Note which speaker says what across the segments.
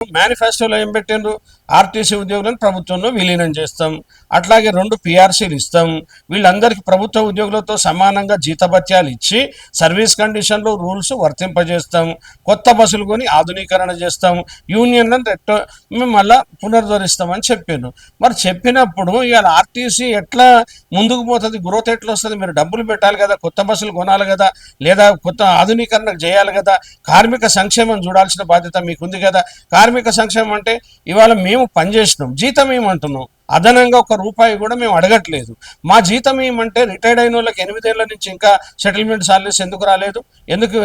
Speaker 1: మేనిఫెస్టోలో ఏం పెట్టిండ్రు? ఆర్టీసీ ఉద్యోగులను ప్రభుత్వంలో విలీనం చేస్తాం, అట్లాగే 2 పిఆర్సీలు ఇస్తాం, వీళ్ళందరికీ ప్రభుత్వ ఉద్యోగులతో సమానంగా జీతభత్యాలు ఇచ్చి సర్వీస్ కండిషన్లు రూల్స్ వర్తింపజేస్తాం, కొత్త బస్సులు కొని ఆధునీకరణ చేస్తాం, యూనియన్లను మేము మళ్ళీ పునరుద్ధరిస్తామని చెప్పాను. మరి చెప్పినప్పుడు ఇవాళ ఆర్టీసీ ఎట్లా ముందుకు పోతుంది, గ్రోత్ ఎట్లా వస్తుంది? మీరు డబ్బులు పెట్టాలి కదా, కొత్త బస్సులు కొనాలి కదా, లేదా కొత్త ఆధునీకరణ చేయాలి కదా, కార్మిక సంక్షేమం చూడాల్సిన బాధ్యత మీకుంది కదా. కార్మిక సంక్షేమం అంటే ఇవాళ మేము పనిచేసినాం, జీతం ఏమంటున్నాం, అదనంగా ₹1 కూడా మేము అడగట్లేదు. మా జీతం ఏమంటే రిటైర్డ్ అయిన వాళ్ళకి 8 ఏళ్ల నుంచి ఇంకా సెటిల్మెంట్ సాలరీస్ ఎందుకు రాలేదు, ఎందుకు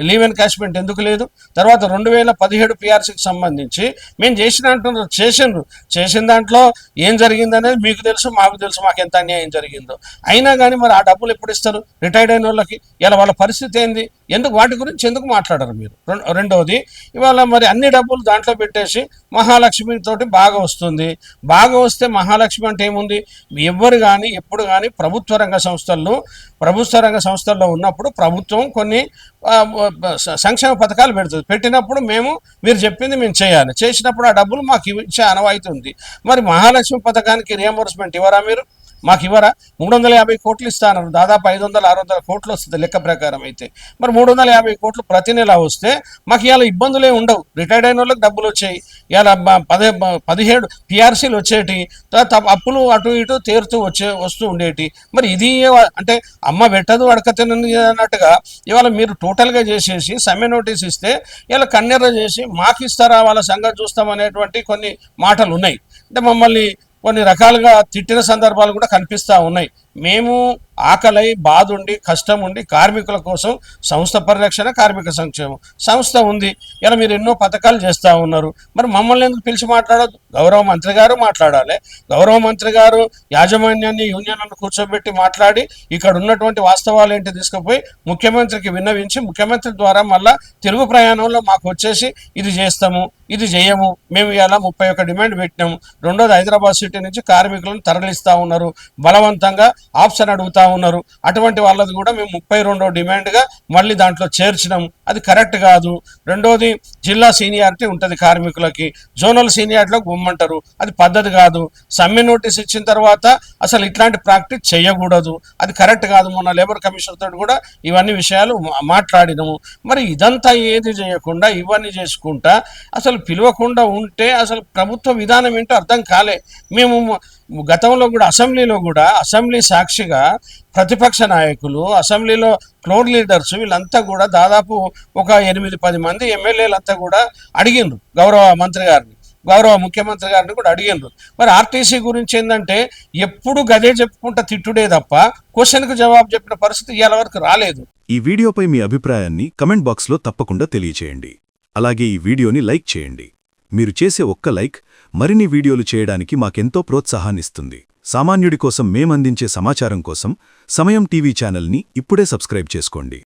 Speaker 1: లీవ్ ఎన్కాష్మెంట్ ఎందుకు లేదు? తర్వాత 2017 పిఆర్సీకి సంబంధించి మేము చేసిన దాంట్లో ఏం జరిగిందనేది మీకు తెలుసు, మాకు తెలుసు, మాకు ఎంత అన్యాయం జరిగిందో. అయినా కానీ మరి ఆ డబ్బులు ఎప్పుడు ఇస్తారు రిటైర్డ్ అయిన వాళ్ళకి? ఇలా వాళ్ళ పరిస్థితి ఏంది? వాటి గురించి ఎందుకు మాట్లాడరు మీరు? రెండవది, ఇవాళ మరి అన్ని డబ్బులు దాంట్లో పెట్టేసి మహాలక్ష్మి తోటి బాగా వస్తుంది. బాగా వస్తే మహాలక్ష్మి అంటే ఏముంది? ఎవరు కానీ ఎప్పుడు కానీ ప్రభుత్వ రంగ సంస్థల్లో ఉన్నప్పుడు ప్రభుత్వం కొన్ని సంక్షేమ పథకాలు పెడుతుంది. పెట్టినప్పుడు మీరు చెప్పింది మేము చేయాలి, చేసినప్పుడు ఆ డబ్బులు మాకు ఇచ్చే అనవాయితీ ఉంది. మరి మహాలక్ష్మి పథకానికి రియంబర్స్మెంట్ ఇవ్వరా మీరు? మాకు ఇవ్వరా? 350 కోట్లు ఇస్తాను, దాదాపు 500-600 కోట్లు వస్తుంది లెక్క ప్రకారం. అయితే మరి 350 కోట్లు ప్రతి నెల వస్తే మాకు ఇలా ఇబ్బందులే ఉండవు. రిటైర్డ్ అయిన వాళ్ళకి డబ్బులు వచ్చాయి, ఇలా 17 పిఆర్సీలు వచ్చేటి, అప్పులు అటు ఇటు వస్తూ ఉండేటి. మరి ఇది అంటే అమ్మ పెట్టదు అడక తినని అన్నట్టుగా ఇవాళ మీరు టోటల్గా చేసేసి సమ్మె నోటీస్ ఇస్తే ఇలా కన్నెర్ర చేసి మాకు ఇస్తారా, వాళ్ళ సంగతి చూస్తామనేటువంటి కొన్ని మాటలు ఉన్నాయి. అంటే మమ్మల్ని కొన్ని రకాలుగా తిట్టిన సందర్భాలు కూడా కనిపిస్తూ ఉన్నాయి. మేము ఆకలి బాధుండి కష్టం ఉండి కార్మికుల కోసం సంస్థ పరిరక్షణ కార్మిక సంక్షేమం సంస్థ ఉంది. ఇలా మీరు ఎన్నో పథకాలు చేస్తూ ఉన్నారు. మరి మమ్మల్ని ఎందుకు పిలిచి మాట్లాడద్దు? గౌరవ మంత్రి గారు మాట్లాడాలి. గౌరవ మంత్రి గారు యాజమాన్యాన్ని యూనియన్లను కూర్చోబెట్టి మాట్లాడి ఇక్కడ ఉన్నటువంటి వాస్తవాలు ఏంటి తీసుకుపోయి ముఖ్యమంత్రికి విన్నవించి ముఖ్యమంత్రి ద్వారా మళ్ళా తిరుగు ప్రయాణంలో మాకు వచ్చేసి ఇది చేస్తాము, ఇది చేయము, మేము ఇలా 31 డిమాండ్ పెట్టినాము. రెండోది, హైదరాబాద్ సిటీ నుంచి కార్మికులను తరలిస్తూ ఉన్నారు, బలవంతంగా ఆప్షన్ అడుగుతా ఉన్నారు. అటువంటి వాళ్ళది కూడా మేము 32వ డిమాండ్గా మళ్ళీ దాంట్లో చేర్చినాం. అది కరెక్ట్ కాదు. రెండోది, జిల్లా సీనియారిటీ ఉంటుంది కార్మికులకి, జోనల్ సీనియారిటీలో గుమ్మంటారు, అది పద్ధతి కాదు. సమ్మె నోటీస్ ఇచ్చిన తర్వాత అసలు ఇట్లాంటి ప్రాక్టీస్ చేయకూడదు, అది కరెక్ట్ కాదు. మొన్న లేబర్ కమిషన్ తోటి కూడా ఇవన్నీ విషయాలు మాట్లాడినాము. మరి ఇదంతా ఏది చేయకుండా ఇవన్నీ చేసుకుంటా అసలు పిలవకుండా ఉంటే అసలు ప్రభుత్వ విధానం ఏంటో అర్థం కాలే. మేము గతంలో కూడా అసెంబ్లీ సాక్షిగా ప్రతిపక్ష నాయకులు, అసెంబ్లీలో ఫ్లోర్ లీడర్స్ వీళ్ళంతా కూడా దాదాపు ఒక 8-10 మంది ఎమ్మెల్యేలంతా కూడా అడిగిండ్రు గౌరవ ముఖ్యమంత్రి గారిని కూడా అడిగిండ్రు. మరి ఆర్టీసీ గురించి ఏంటంటే ఎప్పుడు గదే చెప్పుకుంటా తిట్టుడే తప్ప క్వశ్చన్కు జవాబు చెప్పిన పరిస్థితి ఇవాళ వరకు రాలేదు.
Speaker 2: ఈ వీడియోపై మీ అభిప్రాయాన్ని కమెంట్ బాక్స్లో తప్పకుండా తెలియచేయండి. అలాగే ఈ వీడియోని లైక్ చేయండి. మీరు చేసే ఒక్క లైక్ మరిన్ని వీడియోలు చేయడానికి మాకెంతో ప్రోత్సాహాన్నిస్తుంది. సామాన్యుడి కోసం మేమందించే సమాచారం కోసం సమయం టీవీ ఛానల్ని ఇప్పుడే సబ్స్క్రైబ్ చేసుకోండి.